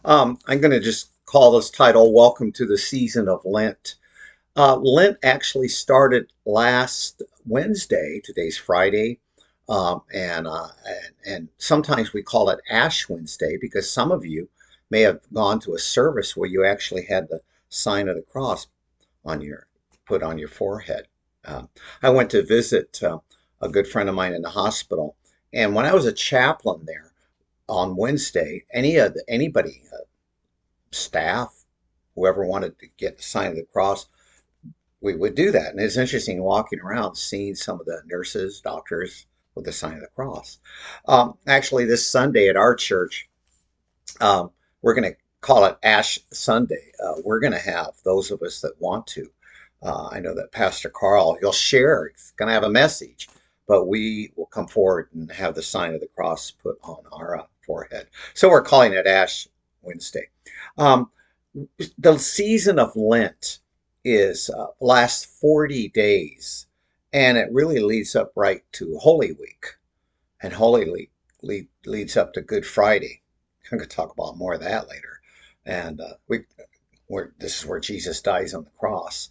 I'm going to just call this title Welcome to the Season of Lent. Lent actually started last Wednesday. Today's Friday. And sometimes we call it Ash Wednesday because some of you may have gone to a service where you actually had the sign of the cross on your put on your forehead. Um, I went to visit a good friend of mine in the hospital, and when I was a chaplain there on Wednesday, anybody, staff, whoever wanted to get the sign of the cross, we would do that. And it's interesting walking around seeing some of the nurses, doctors with the sign of the cross. Actually, this Sunday at our church, um, we're going to call it Ash Sunday. We're going to have those of us that want to. I know that Pastor Carl, he'll share, he's going to have a message, but we will come forward and have the sign of the cross put on our forehead. So we're calling it Ash Wednesday. Um, the season of Lent is lasts 40 days, and it really leads up right to Holy Week, and Holy Week leads up to Good Friday. I'm going to talk about more of that later. And this is where Jesus dies on the cross.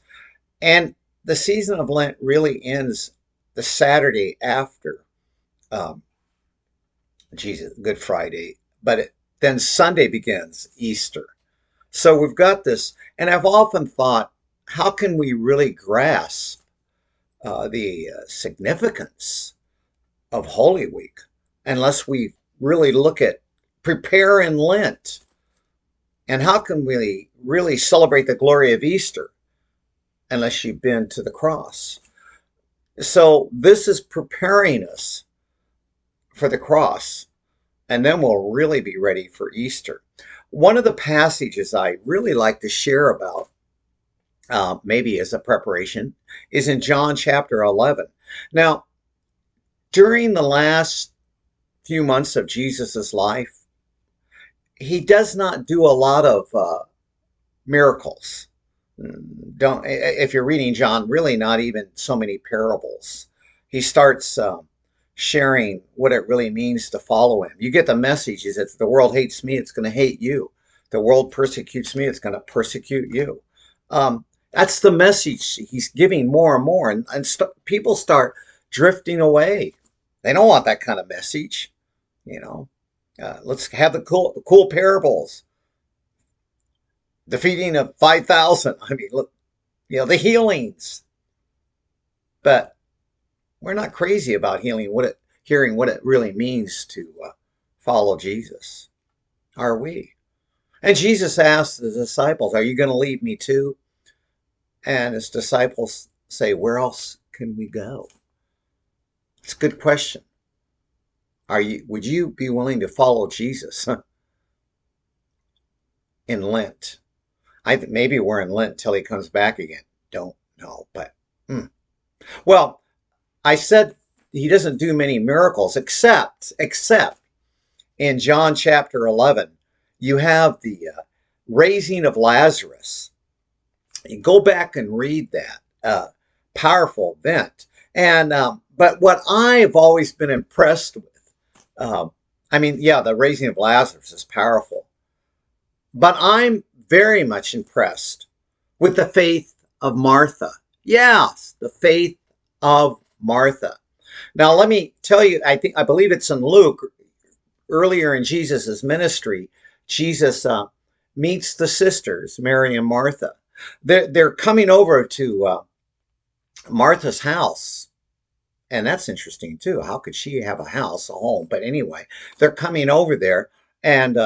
And the season of Lent really ends the Saturday after um, Jesus Good Friday, but then Sunday begins Easter. So we've got this, and I've often thought, how can we really grasp the significance of Holy Week unless we really look at prepare in Lent? And how can we really celebrate the glory of Easter unless you've been to the cross? So this is preparing us for the cross, and then we'll really be ready for Easter. One of the passages I really like to share about, maybe as a preparation, is in John chapter 11. Now, during the last few months of Jesus's life, he does not do a lot of miracles. Don't If you're reading John, really not even so many parables. He starts sharing what it really means to follow him. You get the message: is if the world hates me, it's going to hate you. The world persecutes me, it's going to persecute you. That's the message he's giving more and more, and people start drifting away. They don't want that kind of message, you know. Let's have the cool parables. The feeding of 5,000. I mean, look, the healings. But we're not crazy about hearing what it really means to follow Jesus, are we? And Jesus asked the disciples, "Are you going to leave me too?" And his disciples say, "Where else can we go?" It's a good question. Would you be willing to follow Jesus in Lent? Maybe we're in Lent till he comes back again. Don't know, but well, I said he doesn't do many miracles except in John chapter 11. You have the raising of Lazarus. You go back and read that powerful event. And but what I've always been impressed with, I mean, yeah, the raising of Lazarus is powerful, but I'm very much impressed with the faith of Martha. Yes, the faith of Martha. Now, let me tell you, I believe it's in Luke, earlier in Jesus' ministry, Jesus meets the sisters, Mary and Martha. They're coming over to Martha's house. And that's interesting too. How could she have a house, a home? But anyway, they're coming over there, and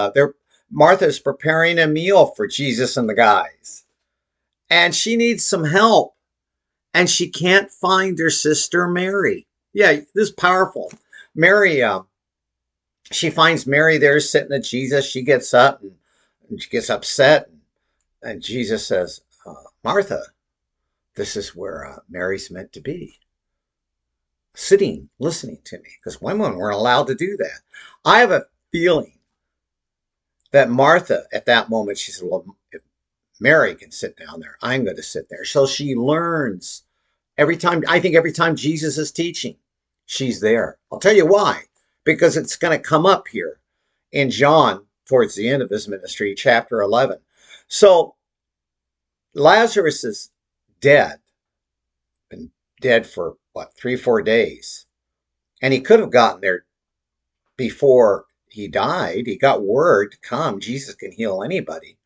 Martha's preparing a meal for Jesus and the guys, and she needs some help, and she can't find her sister Mary. Yeah, this is powerful. Mary, she finds Mary there sitting at Jesus. She gets up and she gets upset, and Jesus says, "Martha, this is where Mary's meant to be, sitting, listening to me," because women weren't allowed to do that. I have a feeling that Martha, at that moment, she said, "Well, if Mary can sit down there, I'm going to sit there." So she learns every time. I think every time Jesus is teaching, she's there. I'll tell you why. Because it's going to come up here in John towards the end of his ministry, chapter 11. So Lazarus is dead, been dead for what, 3, 4 days. And he could have gotten there before he died. He got word to come. Jesus can heal anybody.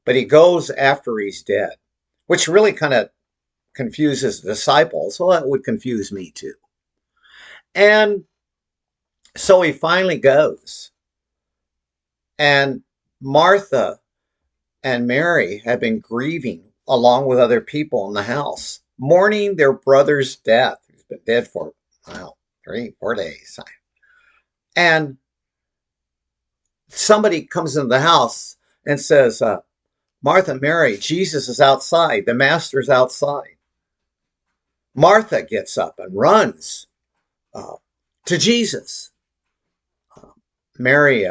But he goes after he's dead, which really kind of confuses the disciples. Well, that would confuse me too. And so he finally goes. And Martha and Mary have been grieving along with other people in the house, mourning their brother's death, who's been dead for, wow, 3, 4 days. And somebody comes into the house and says, Martha, Mary, Jesus is outside. The master's outside. Martha gets up and runs to Jesus. Mary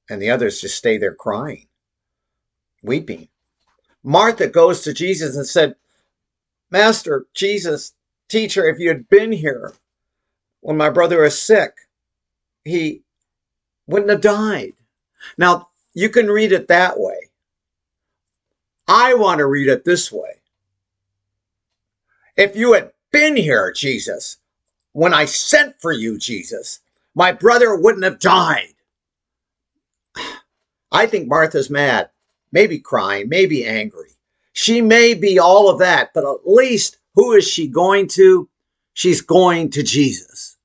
and the others just stay there crying, weeping. Martha goes to Jesus and said, Master, Jesus, teacher, if you had been here when my brother was sick, he wouldn't have died. Now, you can read it that way. I want to read it this way. If you had been here, Jesus, when I sent for you, Jesus, my brother wouldn't have died. I think Martha's mad, maybe crying, maybe angry. She may be all of that, but at least who is she going to? She's going to Jesus.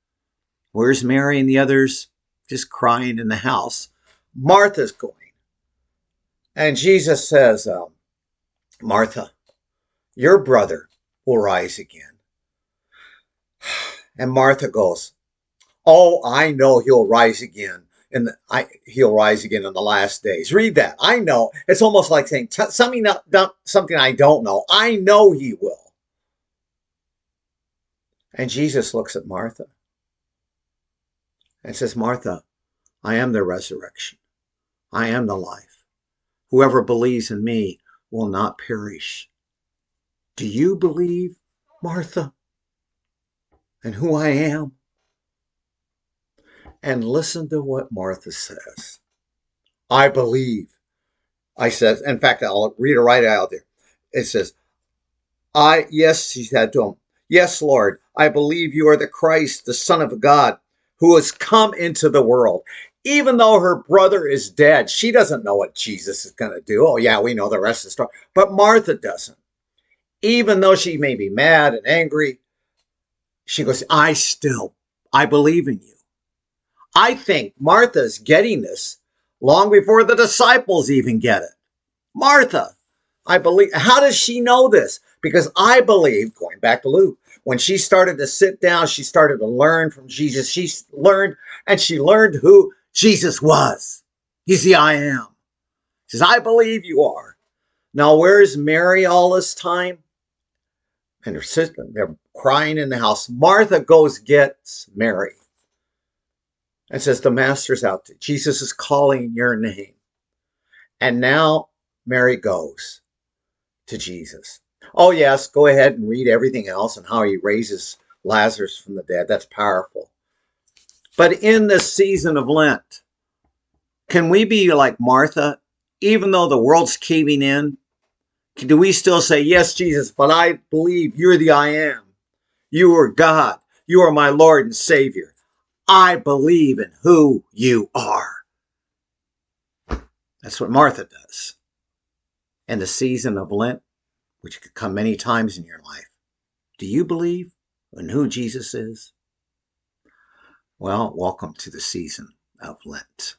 Where's Mary and the others? Just crying in the house. Martha's going. And Jesus says, Martha, your brother will rise again. And Martha goes, oh, I know he'll rise again. He'll rise again in the last days. Read that. I know. It's almost like saying something I don't know. I know he will. And Jesus looks at Martha and says, Martha, I am the resurrection. I am the life. Whoever believes in me will not perish. Do you believe, Martha, and who I am? And listen to what Martha says. I believe. I said, in fact, I'll read it right out there. It says, yes, she said to him, yes, Lord, I believe you are the Christ, the Son of God, who has come into the world. Even though her brother is dead, she doesn't know what Jesus is going to do. Oh, yeah, we know the rest of the story. But Martha doesn't. Even though she may be mad and angry, she goes, I believe in you. I think Martha's getting this long before the disciples even get it. Martha, I believe. How does she know this? Because I believe, going back to Luke, when she started to sit down, she started to learn from Jesus. She learned who Jesus was. He's the I am. She says, I believe you are. Now, where's Mary all this time? And her sister, they're crying in the house. Martha goes gets Mary and says, the master's out there. Jesus is calling your name. And now Mary goes to Jesus. Oh, yes, go ahead and read everything else and how he raises Lazarus from the dead. That's powerful. But in this season of Lent, can we be like Martha, even though the world's caving in? Do we still say, yes, Jesus, but I believe you're the I am. You are God. You are my Lord and Savior. I believe in who you are. That's what Martha does. And the season of Lent, which could come many times in your life, do you believe in who Jesus is? Well, welcome to the season of Lent.